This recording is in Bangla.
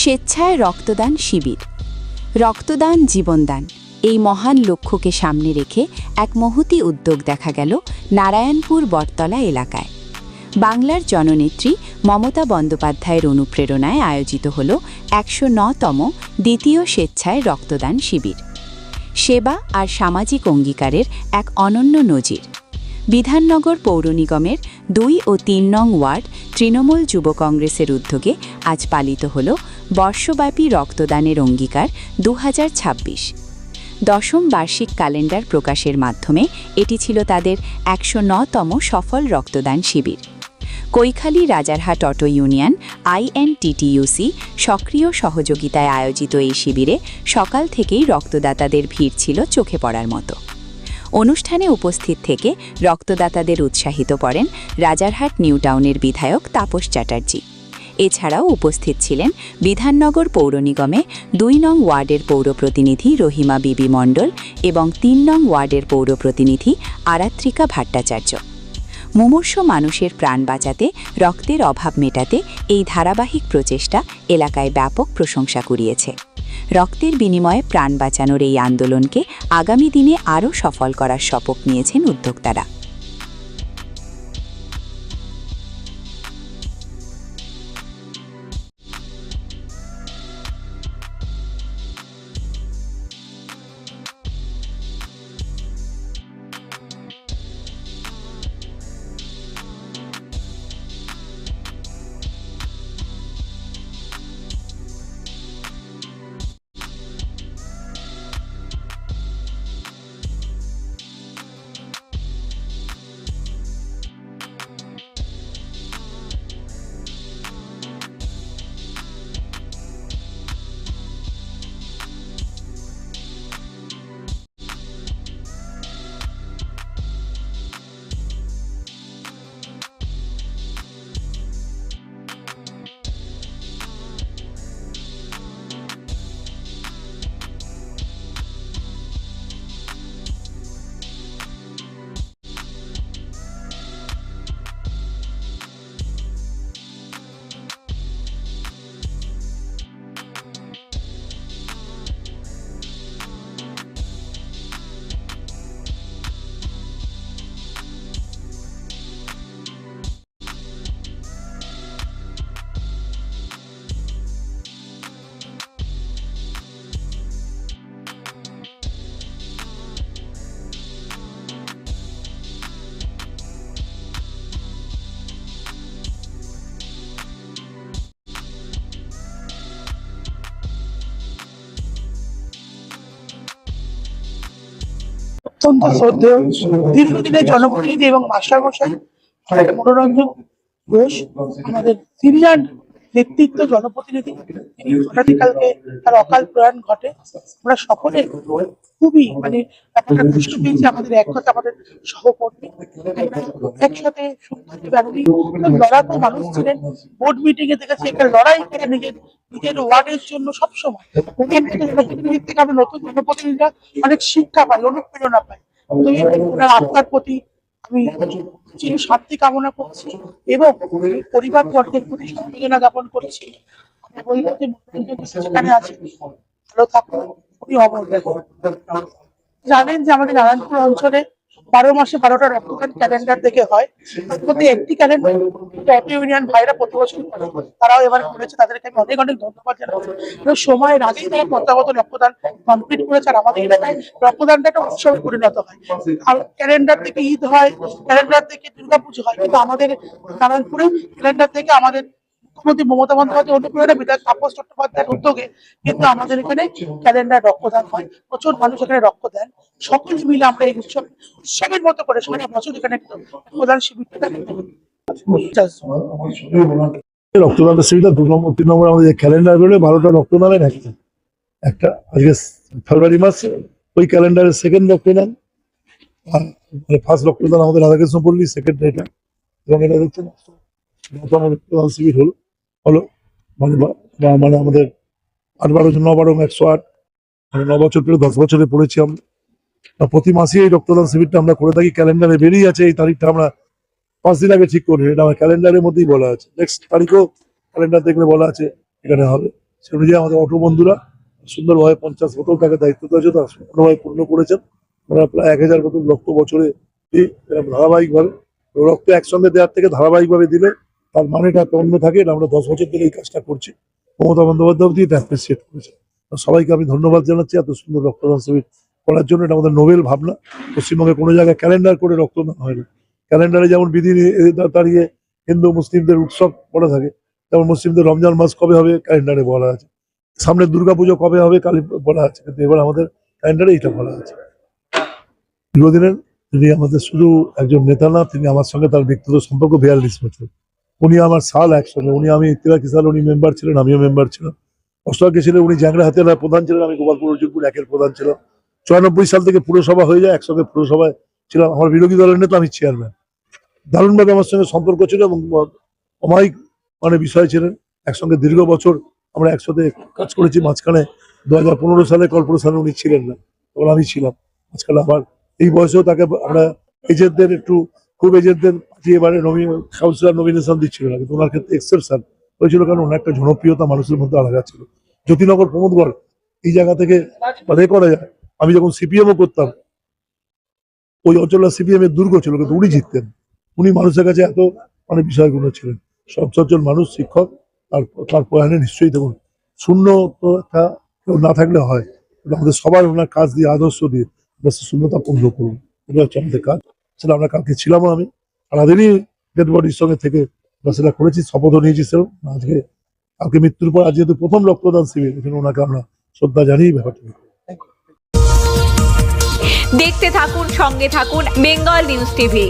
স্বেচ্ছায় রক্তদান শিবির। রক্তদান জীবনদান এই মহান লক্ষ্যকে সামনে রেখে এক মহতী উদ্যোগ দেখা গেল নারায়ণপুর বটতলা এলাকায়। বাংলার জননেত্রী মমতা বন্দ্যোপাধ্যায়ের অনুপ্রেরণায় আয়োজিত হল ১০৯তম দ্বিতীয় স্বেচ্ছায় রক্তদান শিবির। সেবা আর সামাজিক অঙ্গীকারের এক অনন্য নজির। বিধাননগর পৌর নিগমের ২ ও ৩ নং ওয়ার্ড তৃণমূল যুব কংগ্রেসের উদ্যোগে আজ পালিত হল বর্ষব্যাপী রক্তদানের অঙ্গীকার ২০২৬। দশম বার্ষিক ক্যালেন্ডার প্রকাশের মাধ্যমে এটি ছিল তাদের ১০৯তম সফল রক্তদান শিবির। Kaikhali Rajarhat auto union INTTUC সক্রিয় সহযোগিতায় আয়োজিত এই শিবিরে সকাল থেকেই রক্তদাতাদের ভিড় ছিল চোখে পড়ার মতো। অনুষ্ঠানে উপস্থিত থেকে রক্তদাতাদের উৎসাহিত করেন রাজারহাট নিউ টাউনের বিধায়ক তাপস চ্যাটার্জি। এছাড়াও উপস্থিত ছিলেন বিধাননগর পৌর নিগমে ২ নং ওয়ার্ডের পৌর প্রতিনিধি রহিমা বিবি মণ্ডল এবং ৩ নং ওয়ার্ডের পৌর প্রতিনিধি আরাত্রিকা ভট্টাচার্য। মুমূর্ষ মানুষের প্রাণ বাঁচাতে, রক্তের অভাব মেটাতে এই ধারাবাহিক প্রচেষ্টা এলাকায় ব্যাপক প্রশংসা কুড়িয়েছে। রক্তের বিনিময়ে প্রাণ বাঁচানোর এই আন্দোলনকে আগামী দিনে আরও সফল করার শপথ নিয়েছেন উদ্যোক্তারা। অত্যন্ত শ্রদ্ধেয় দীর্ঘদিনের জনপ্রতিনিধি এবং মাস্টারমশাই মনোরঞ্জন ঘোষ, আমাদের সিনিয়র নেতৃত্ব জনপ্রতিনিধি, হঠাৎকালকে তার অকাল প্রয়াণ ঘটে। আমরা সকলে খুবই একটা কষ্ট পেয়েছি। আমাদের এক কথা আমাদের সহকর্মী একসাথে লড়াকু মানুষ ছিলেন। বোর্ড মিটিং এ দেখেছি একটা লড়াই করে নিজের ওয়ার্ডের জন্য সবসময়। জনপ্রতিনিধির থেকে আমরা নতুন জনপ্রতিনিধিরা অনেক শিক্ষা পাই, অনুপ্রেরণা পাই। ওনার আত্মার প্রতি আমি শান্তি কামনা করছি এবং পরিবার বর্গের প্রতি সমবেদনা জ্ঞাপন করছি। সেখানে আছে ভালো থাকুন, উনি অমর। জানেন যে আমাদের নারায়ণপুর অঞ্চলে 12 মাসে 12টা রক্তদান ক্যালেন্ডার থেকে হয়। তার মধ্যে একটি ক্যালেন্ডার অটো ইউনিয়ন ভাইরা প্রতি বছর তারাও এবার করেছে। তাদেরকে আমি অনেক অনেক ধন্যবাদ জানাচ্ছি। সময়ের আগেই তারা পর্যাপ্ত রক্তদান কমপ্লিট করেছে। আর আমাদের এলাকায় রক্তদানটা একটা উৎসবে পরিণত হয়। আর ক্যালেন্ডার থেকে ঈদ হয়, ক্যালেন্ডার থেকে দুর্গাপুজো হয়, কিন্তু আমাদের নারায়ণপুরে ক্যালেন্ডার থেকে আমাদের মুখ্যমন্ত্রী মমতা বন্দ্যোপাধ্যায় অনুপ্রেরণা, বিধায়ক তাপস চট্টোপাধ্যায়ের উদ্যোগে কিন্তু আমাদের এখানে ক্যালেন্ডার রক্তদান হয়। প্রচুর মানুষ এখানে রক্ত দেন। সকলে মিলে আমরা এই উৎসবের মতো করে সারা বছর এখানে রক্তদান শিবিরটা রক্তদান শিবিরটা 2 নম্বর 3 নম্বর আমাদের ক্যালেন্ডার বেরোলে 12টা রক্তদানের একটা আজকে ফেব্রুয়ারি মাসে ওই ক্যালেন্ডারের সেকেন্ড রক্তদান, ফার্স্ট রক্তদান আমাদের রাধাকৃষ্ণ পল্লী, সেকেন্ড এটা। এবং এটা দেখছেন রক্তদান শিবির হলো মানে আমাদের 8-12 9-12 108 9 বছর পেরে 10 বছরে পড়েছি আমরা। প্রতি মাসে এই রক্তদান শিবিরটা আমরা করে থাকি। ক্যালেন্ডারে বেরিয়ে আছে এই তারিখটা, আমরা 5 দিন আগে ঠিক করি। এটা আমার ক্যালেন্ডারের মধ্যেই বলা আছে। নেক্সট তারিখও ক্যালেন্ডার দেখলে বলা আছে এখানে হবে। সে অনুযায়ী আমাদের অটো বন্ধুরা সুন্দরভাবে 50 বোতল তাকে দায়িত্ব দিয়েছে, তার সম্পূর্ণভাবে পূর্ণ করেছেন। আমরা প্রায় 1000 বোতল রক্ত বছরে দিই, এরকম ধারাবাহিকভাবে। রক্ত একসঙ্গে দেওয়ার থেকে ধারাবাহিকভাবে দিলে তার মানেটা একটা অন্য থাকে। এটা আমরা 10 বছর ধরে এই কাজটা করছি। মমতা বন্দ্যোপাধ্যায় অবধি এটা অ্যাপ্রিসিয়েট করেছে। সবাইকে আমি ধন্যবাদ জানাচ্ছি এত সুন্দর রক্তদান শিবির করার জন্য। এটা আমাদের নোবেল ভাবনা। পশ্চিমবঙ্গে কোনো জায়গায় ক্যালেন্ডার করে রক্তদান হয় না। ক্যালেন্ডারে যেমন বিধি দাঁড়িয়ে হিন্দু মুসলিমদের উৎসব বলা থাকে, যেমন মুসলিমদের রমজান মাস কবে হবে ক্যালেন্ডারে বলা আছে, সামনে দুর্গাপুজো কবে হবে কালী বলা আছে, কিন্তু এবার আমাদের ক্যালেন্ডারে এটা বলা আছে। দীর্ঘদিনের তিনি আমাদের শুধু একজন নেতা না, তিনি আমার সঙ্গে তার ব্যক্তিগত সম্পর্ক 42 বছর। উনি আমার সাল একসঙ্গে, উনি 83 সাল উনি মেম্বার ছিলেন, আমিও মেম্বার ছিলাম। 88 সালে উনি জ্যাংড়া হাতিয়ার প্রধান ছিলেন, আমি গোপালপুর অর্জুনপুর 1-এর প্রধান ছিলাম। 94 সাল থেকে পুরসভা হয়ে যায়, একসঙ্গে পুরসভায় ছিলাম। আমার বিরোধী দলের নেতা, আমি চেয়ারম্যান। দারুণভাবে আমার সঙ্গে সম্পর্ক ছিল এবং অমায়িক বিষয় ছিলেন। একসঙ্গে দীর্ঘ বছর আমরা একসাথে কাজ করেছি। মাঝখানে 2015 সালে কর্পোরেশনে উনি ছিলেন না, তখন আমি ছিলাম। আজকাল আবার এই বয়সেও তাকে আমরা এজেন্টদের খুব এজেন্টদের এবারে কাউন্সিলর নমিনেশন দিচ্ছিল না, কিন্তু ওনার ক্ষেত্রে এক্সেপশন হয়েছিল, কারণ ওনার একটা জনপ্রিয়তা মানুষের মধ্যে আলাদা ছিল। জ্যোতিনগর, প্রমোদগড় এই জায়গা থেকে করা যায়। আমি যখন সিপিএমও করতাম, ওই অঞ্চলটা সিপিএম এর দুর্গ ছিল, কিন্তু উনি জিততেন। উনি মানুষের কাছে এত বিষয়গুলো ছিলেন। সব সচল মানুষ, শিক্ষক, তার প্রয়াণে নিশ্চয়ই দেখুন শূন্য তো একটা কেউ না থাকলে হয়, আমাদের সবার ওনার কাজ দিয়ে, আদর্শ দিয়ে শূন্যতা পূর্ণ করুন, এটা হচ্ছে আমাদের কাজ। সেটা আমরা কালকে ছিলামও, আমি সারাদিনই ডেড বডির সঙ্গে থেকে সেটা করেছি, শপথও নিয়েছি। সেরকম আজকে কালকে মৃত্যুর পর আজ যেহেতু প্রথম রক্তদান শিবির, এখানে ওনাকে আমরা শ্রদ্ধা জানিয়ে ব্যাপারটা। দেখতে থাকুন, সঙ্গে থাকুন বেঙ্গল নিউজ টিভি।